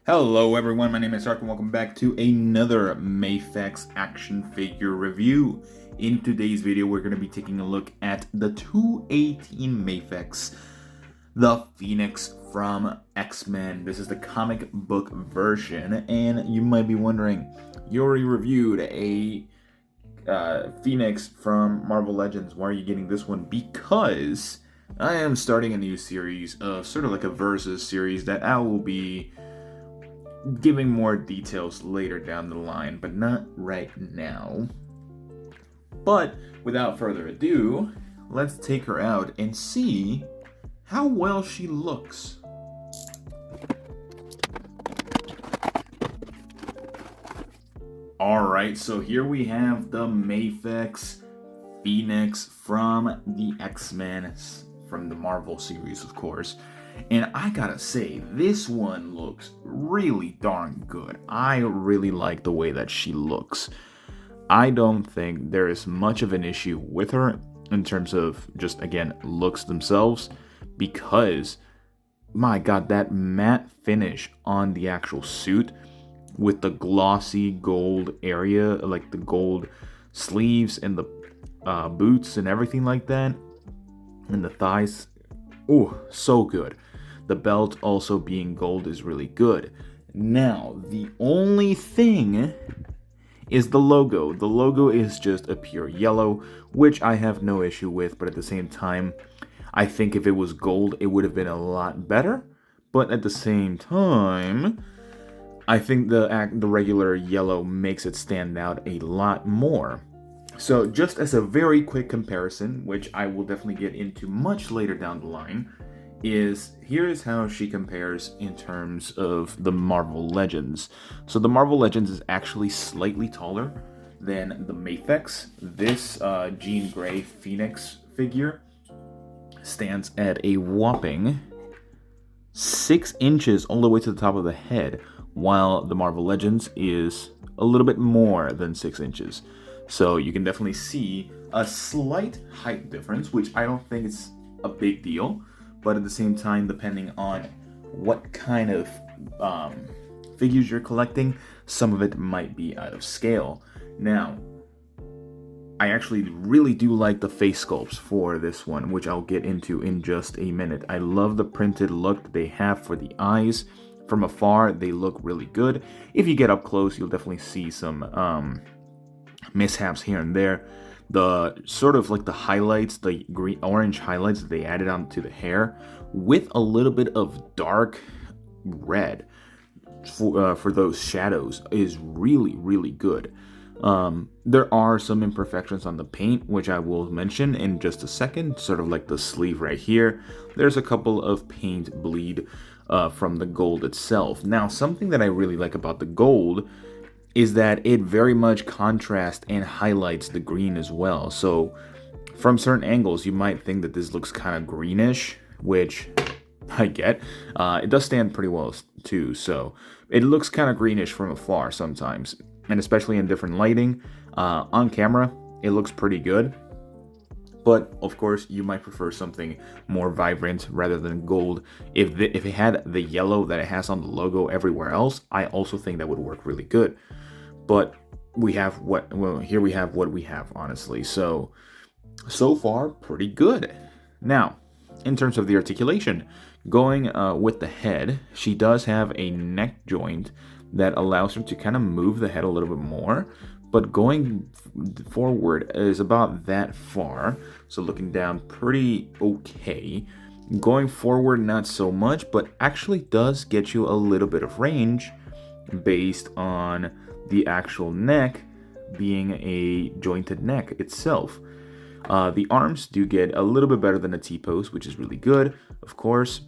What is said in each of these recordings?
Hello everyone, my name is Ark and welcome back to another Mafex action figure review. In today's video, we're going to be taking a look at the 218 Mafex, the Phoenix from X-Men. This is the comic book version, and you might be wondering, you already reviewed a Phoenix from Marvel Legends. Why are you getting this one? Because I am starting a new series, sort of like a versus series that I will be giving more details later down the line, but not right now. But without further ado, let's take her out and see how well she looks. Alright, so here we have the Mafex Phoenix from the X-Men, from the Marvel series, of course. And I gotta say, this one looks really darn good. I really like the way that she looks. I don't think there is much of an issue with her in terms of just, again, looks themselves, because, my god, that matte finish on the actual suit with the glossy gold area, like the gold sleeves and the boots and everything like that, and the thighs, oh, so good. The belt also being gold is really good. Now, the only thing is the logo. The logo is just a pure yellow, which I have no issue with, but at the same time, I think if it was gold, it would have been a lot better. But at the same time, I think the regular yellow makes it stand out a lot more. So just as a very quick comparison, which I will definitely get into much later down the line, here's how she compares in terms of the Marvel Legends. So the Marvel Legends is actually slightly taller than the Mafex. This Jean Grey Phoenix figure stands at a whopping 6 inches all the way to the top of the head, while the Marvel Legends is a little bit more than 6 inches. So you can definitely see a slight height difference, which I don't think is a big deal. But at the same time, depending on what kind of figures you're collecting, some of it might be out of scale. Now, I actually really do like the face sculpts for this one, which I'll get into in just a minute. I love the printed look that they have for the eyes. From afar, they look really good. If you get up close, you'll definitely see some mishaps here and there. The sort of like the highlights, the orange highlights that they added onto the hair with a little bit of dark red for those shadows is really, really good. There are some imperfections on the paint, which I will mention in just a second, sort of like the sleeve right here. There's a couple of paint bleed from the gold itself. Now, something that I really like about the gold is that it very much contrasts and highlights the green as well. So from certain angles, you might think that this looks kind of greenish, which I get. It does stand pretty well too, so it looks kind of greenish from afar sometimes, and especially in different lighting. On camera, it looks pretty good. But of course, you might prefer something more vibrant rather than gold. If it had the yellow that it has on the logo everywhere else, I also think that would work really good. But here we have what we have, honestly. So far, pretty good. Now, in terms of the articulation, going with the head, she does have a neck joint that allows her to kind of move the head a little bit more. But going forward is about that far. So looking down, pretty okay. Going forward, not so much, but actually does get you a little bit of range based on the actual neck being a jointed neck itself. The arms do get a little bit better than a T-pose, which is really good, of course.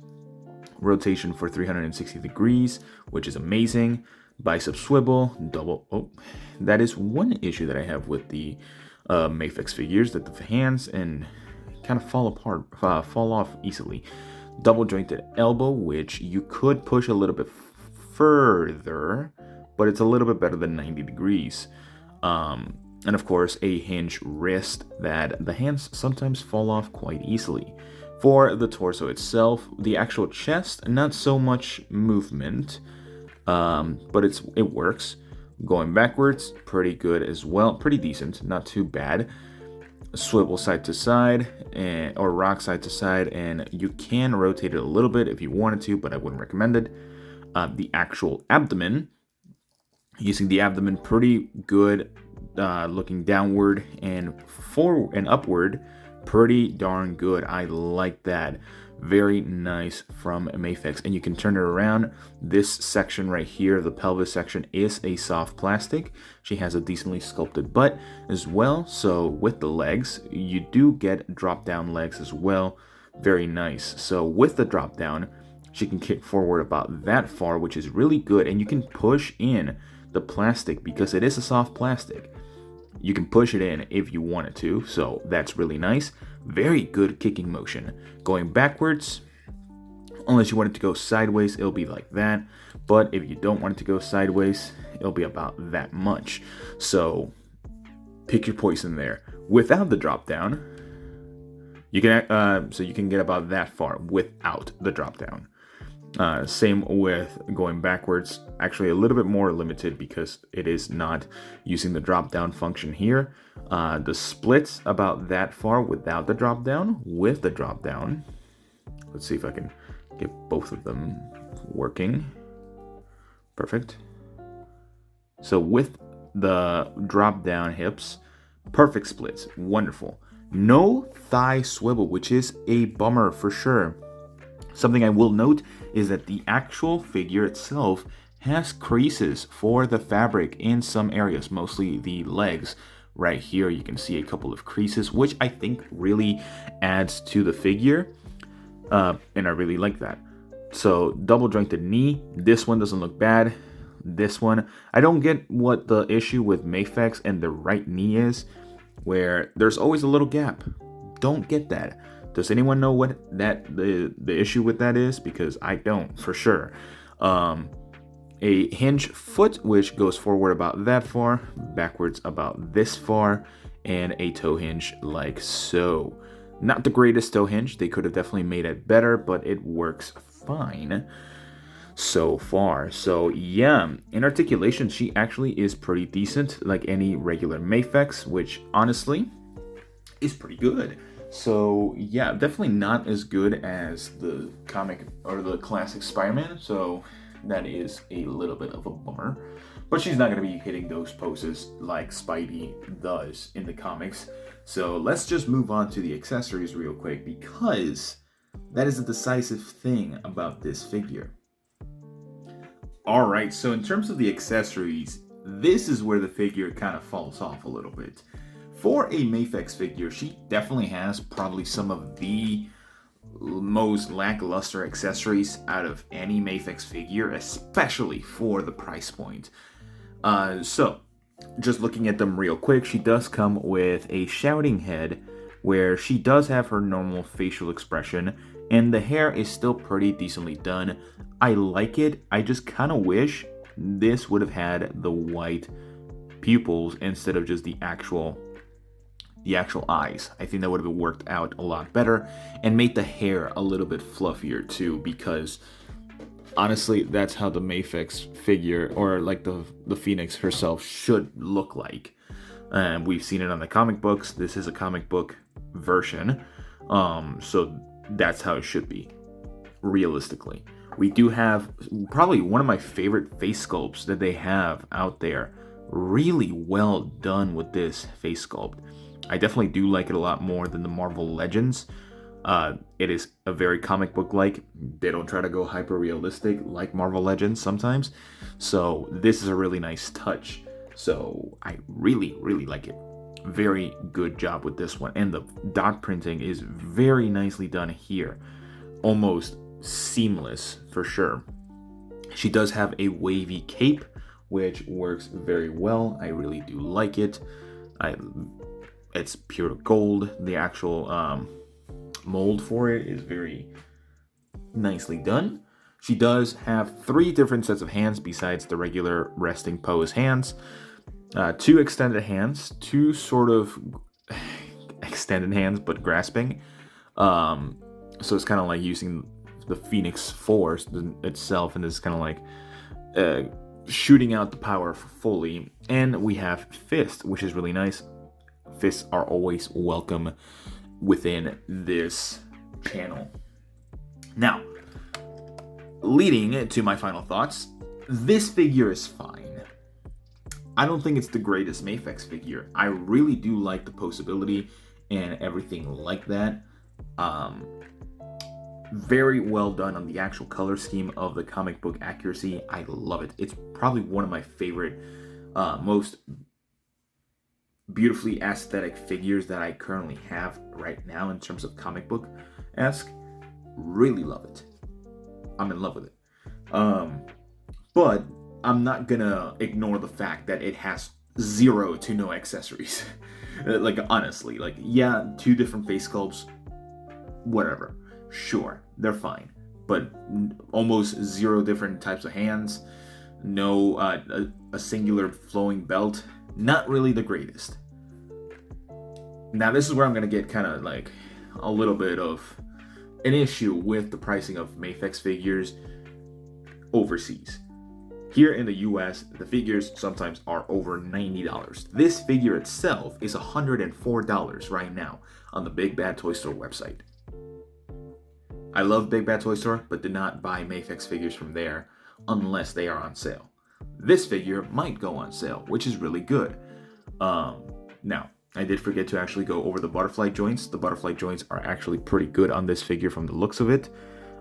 Rotation for 360 degrees, which is amazing. Bicep swivel, double. Oh, that is one issue that I have with the Mafex figures, that the hands and kind of fall off easily. Double jointed elbow, which you could push a little bit further, but it's a little bit better than 90 degrees. And of course, a hinge wrist that the hands sometimes fall off quite easily. For the torso itself, the actual chest, not so much movement. but it works. Going backwards, pretty good as well. Pretty decent, not too bad. Swivel side to side or rock side to side, and you can rotate it a little bit if you wanted to, but I wouldn't recommend it. The actual abdomen, using the abdomen, pretty good, looking downward and forward and upward, pretty darn good. I like that. Very nice from Mafex. And you can turn it around. This section right here, the pelvis section, is a soft plastic. She has a decently sculpted butt as well. So with the legs, you do get drop down legs as well. Very nice. So with the drop down, she can kick forward about that far, which is really good. And you can push in the plastic because it is a soft plastic. You can push it in if you wanted to, so that's really nice. Very good kicking motion. Going backwards, unless you want it to go sideways, it'll be like that. But if you don't want it to go sideways, it'll be about that much. So pick your poison there. Without the drop down, you can get about that far without the drop down. Same with going backwards, actually a little bit more limited because it is not using the drop down function here. The splits about that far without the drop down. With the drop down, let's see if I can get both of them working. Perfect. So with the drop down hips, perfect splits, wonderful. No thigh swivel, which is a bummer for sure. Something I will note is that the actual figure itself has creases for the fabric in some areas, mostly the legs. Right here, you can see a couple of creases, which I think really adds to the figure, and I really like that. So double jointed knee, this one doesn't look bad. This one, I don't get what the issue with Mafex and the right knee is, where there's always a little gap. Don't get that. Does anyone know what the issue with that is? Because I don't, for sure. A hinge foot, which goes forward about that far, backwards about this far, and a toe hinge like so. Not the greatest toe hinge. They could have definitely made it better, but it works fine so far. So yeah, in articulation, she actually is pretty decent, like any regular Mafex, which honestly is pretty good. So yeah, definitely not as good as the comic or the classic Spider-Man, so that is a little bit of a bummer. But she's not going to be hitting those poses like Spidey does in the comics. So let's just move on to the accessories real quick, because that is a decisive thing about this figure. Alright, so in terms of the accessories, this is where the figure kind of falls off a little bit. For a Mafex figure, she definitely has probably some of the most lackluster accessories out of any Mafex figure, especially for the price point. So, just looking at them real quick, she does come with a shouting head, where she does have her normal facial expression, and the hair is still pretty decently done. I like it. I just kind of wish this would have had the white pupils instead of just the actual eyes. I think that would have worked out a lot better and made the hair a little bit fluffier too, because honestly, that's how the Mafex figure, or like the Phoenix herself, should look like. We've seen it on the comic books. This is a comic book version, so that's how it should be, realistically. We do have probably one of my favorite face sculpts that they have out there. Really well done with this face sculpt. I definitely do like it a lot more than the Marvel Legends. It is a very comic book like. They don't try to go hyper realistic like Marvel Legends sometimes. So this is a really nice touch. So I really, really like it. Very good job with this one. And the dot printing is very nicely done here. Almost seamless for sure. She does have a wavy cape, which works very well. I really do like it. It's pure gold. The actual mold for it is very nicely done. She does have 3 different sets of hands besides the regular resting pose hands. 2 extended hands, 2 sort of extended hands but grasping. So it's kind of like using the Phoenix Force itself, and it's kind of like shooting out the power fully. And we have Fist, which is really nice. Fists are always welcome within this channel. Now, leading to my final thoughts, this figure is fine. I don't think it's the greatest Mafex figure. I really do like the posability and everything like that. Very well done on the actual color scheme of the comic book accuracy. I love it. It's probably one of my favorite, most beautifully aesthetic figures that I currently have right now in terms of comic book-esque. Really love it. I'm in love with it. But I'm not gonna ignore the fact that it has 0 to no accessories. Like, honestly, like, yeah, 2 different face sculpts, whatever. Sure, they're fine. But almost 0 different types of hands, no a singular flowing belt, not really the greatest. Now, this is where I'm gonna get kind of like a little bit of an issue with the pricing of Mafex figures overseas. Here in the US, the figures sometimes are over $90. This figure itself is $104 right now on the Big Bad Toy Store website. I love Big Bad Toy Store, but do not buy Mafex figures from there unless they are on sale. This figure might go on sale, which is really good. Now, I did forget to actually go over the butterfly joints. The butterfly joints are actually pretty good on this figure from the looks of it.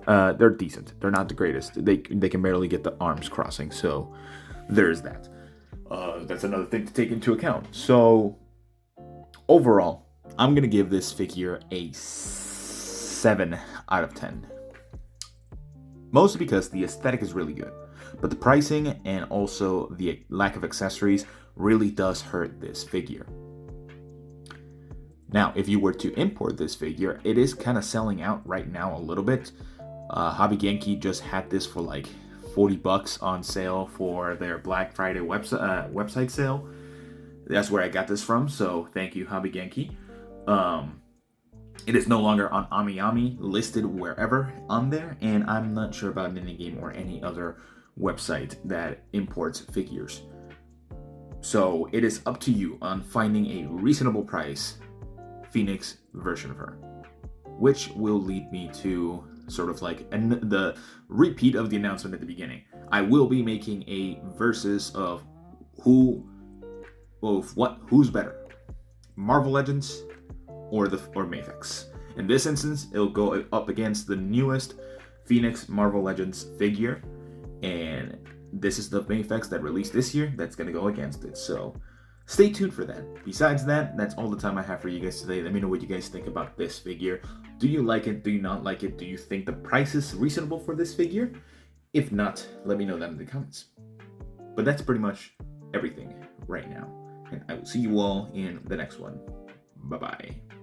They're decent. They're not the greatest. They can barely get the arms crossing, so there's that. That's another thing to take into account. So overall, I'm going to give this figure a 7 out of 10. Mostly because the aesthetic is really good, but the pricing and also the lack of accessories really does hurt this figure. Now, if you were to import this figure, it is kind of selling out right now a little bit. Hobby Genki just had this for like $40 on sale for their Black Friday website sale. That's where I got this from, so thank you, Hobby Genki. It is no longer on AmiAmi, listed wherever on there, and I'm not sure about Ninigame or any other website that imports figures. So it is up to you on finding a reasonable price Phoenix version of her, which will lead me to sort of like the repeat of the announcement at the beginning. I will be making a versus of who's better, Marvel Legends or Mafex. In this instance, it'll go up against the newest Phoenix Marvel Legends figure, and this is the Mafex that released this year that's going to go against it. So stay tuned for that. Besides that, that's all the time I have for you guys today. Let me know what you guys think about this figure. Do you like it? Do you not like it? Do you think the price is reasonable for this figure? If not, let me know that in the comments. But that's pretty much everything right now. And I will see you all in the next one. Bye-bye.